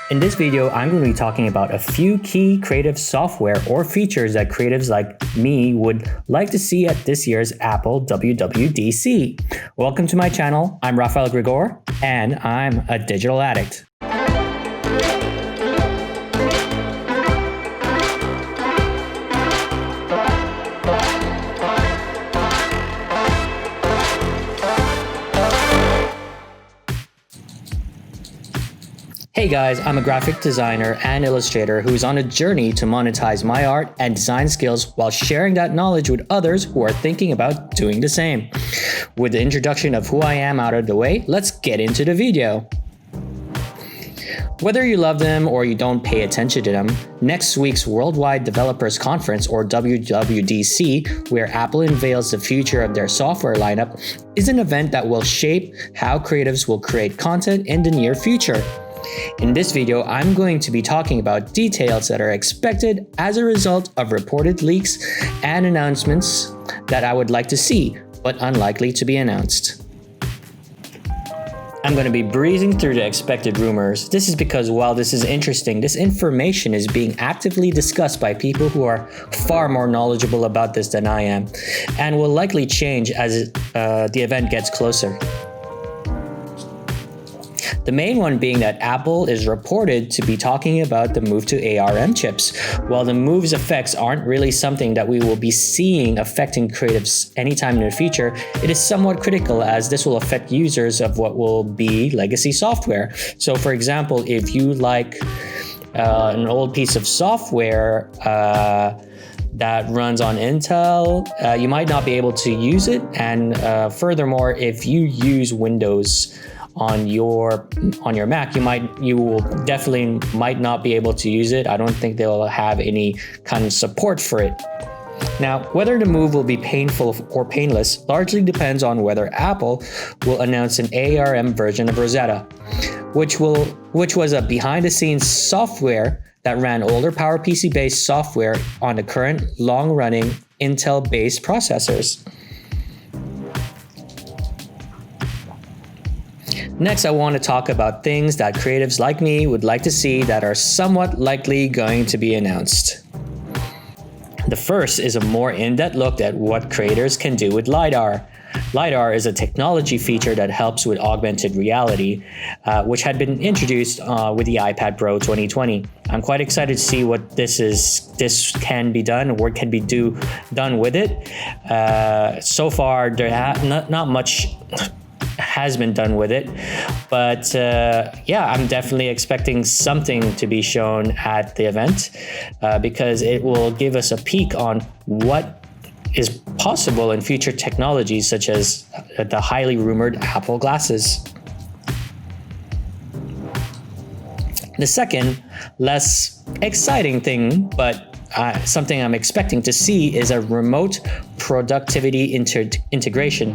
In this video, I'm going to be talking about a few key creative software or features that creatives like me would like to see at this year's Apple WWDC. Welcome to my channel. I'm Rafael Grigor, and I'm a digital addict. Hey guys, I'm a graphic designer and illustrator who's on a journey to monetize my art and design skills while sharing that knowledge with others who are thinking about doing the same. With the introduction of who I am out of the way, let's get into the video. Whether you love them or you don't pay attention to them, next week's Worldwide Developers Conference, or WWDC, where Apple unveils the future of their software lineup, is an event that will shape how creatives will create content in the near future. In this video, I'm going to be talking about details that are expected as a result of reported leaks and announcements that I would like to see, but unlikely to be announced. I'm going to be breezing through the expected rumors. This is because while this is interesting, this information is being actively discussed by people who are far more knowledgeable about this than I am, and will likely change as the event gets closer. The main one being that Apple is reported to be talking about the move to ARM chips. While the move's effects aren't really something that we will be seeing affecting creatives anytime in the future, it is somewhat critical as this will affect users of what will be legacy software. So for example, if you like an old piece of software that runs on Intel, you might not be able to use it. And furthermore, if you use Windows on your Mac, you will definitely might not be able to use it. I don't think they'll have any kind of support for it. Now, whether the move will be painful or painless largely depends on whether Apple will announce an ARM version of Rosetta, which was a behind-the-scenes software that ran older PowerPC-based software on the current long-running Intel-based processors. Next, I want to talk about things that creatives like me would like to see that are somewhat likely going to be announced. The first is a more in-depth look at what creators can do with Lidar. Lidar is a technology feature that helps with augmented reality, which had been introduced with the iPad Pro 2020. I'm quite excited to see what this can be done, and what can be done with it. So far, there not much has been done with it, but yeah, I'm definitely expecting something to be shown at the event because it will give us a peek on what is possible in future technologies such as the highly rumored Apple glasses. The second, less exciting thing, but something I'm expecting to see, is a remote productivity integration.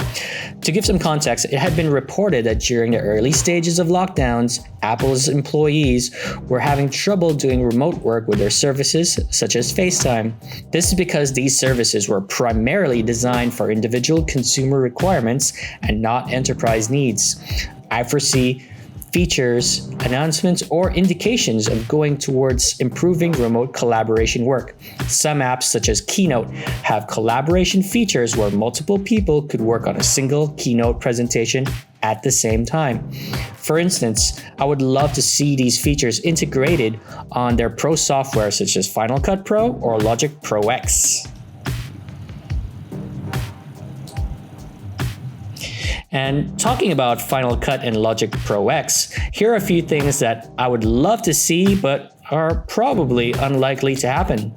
To give some context, it had been reported that during the early stages of lockdowns, Apple's employees were having trouble doing remote work with their services such as FaceTime. This is because these services were primarily designed for individual consumer requirements and not enterprise needs. I foresee features, announcements, or indications of going towards improving remote collaboration work. Some apps, such as Keynote, have collaboration features where multiple people could work on a single Keynote presentation at the same time. For instance, I would love to see these features integrated on their pro software such as Final Cut Pro or Logic Pro X. And talking about Final Cut and Logic Pro X, here are a few things that I would love to see but are probably unlikely to happen.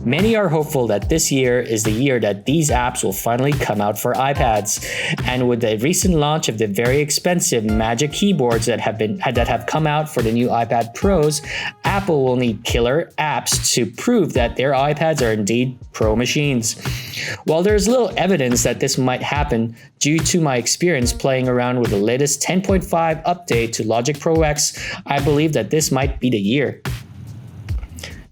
Many are hopeful that this year is the year that these apps will finally come out for iPads. And with the recent launch of the very expensive Magic keyboards that have come out for the new iPad Pros, Apple will need killer apps to prove that their iPads are indeed pro machines. While there's little evidence that this might happen, due to my experience playing around with the latest 10.5 update to Logic Pro X, I believe that this might be the year.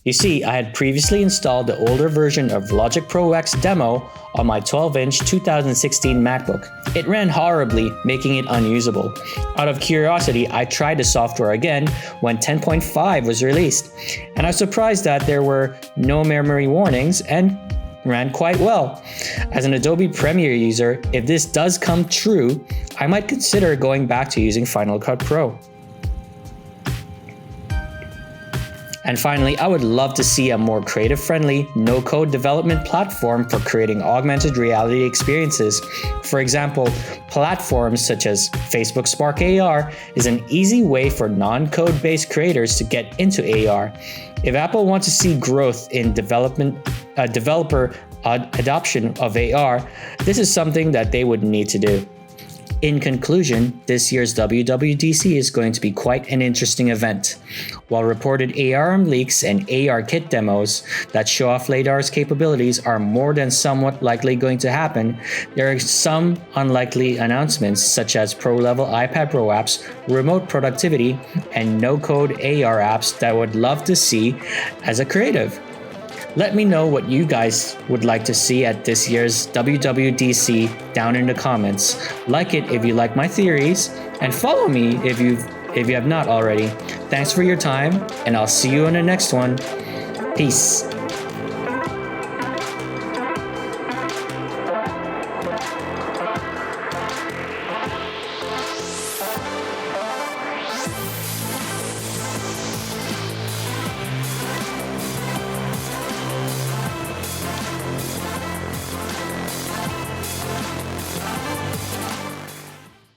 You see, I had previously installed the older version of Logic Pro X Demo on my 12-inch 2016 MacBook. It ran horribly, making it unusable. Out of curiosity, I tried the software again when 10.5 was released, and I was surprised that there were no memory warnings and ran quite well. As an Adobe Premiere user, if this does come true, I might consider going back to using Final Cut Pro. And finally, I would love to see a more creative-friendly, no-code development platform for creating augmented reality experiences. For example, platforms such as Facebook Spark AR is an easy way for non-code-based creators to get into AR. If Apple wants to see growth in developer adoption of AR, this is something that they would need to do. In conclusion, this year's WWDC is going to be quite an interesting event. While reported ARM leaks and AR kit demos that show off Lidar's capabilities are more than somewhat likely going to happen, there are some unlikely announcements such as pro-level iPad Pro apps, remote productivity, and no-code AR apps that I would love to see as a creative. Let me know what you guys would like to see at this year's WWDC down in the comments. Like it if you like my theories, and follow me if you have not already. Thanks for your time, and I'll see you in the next one. Peace.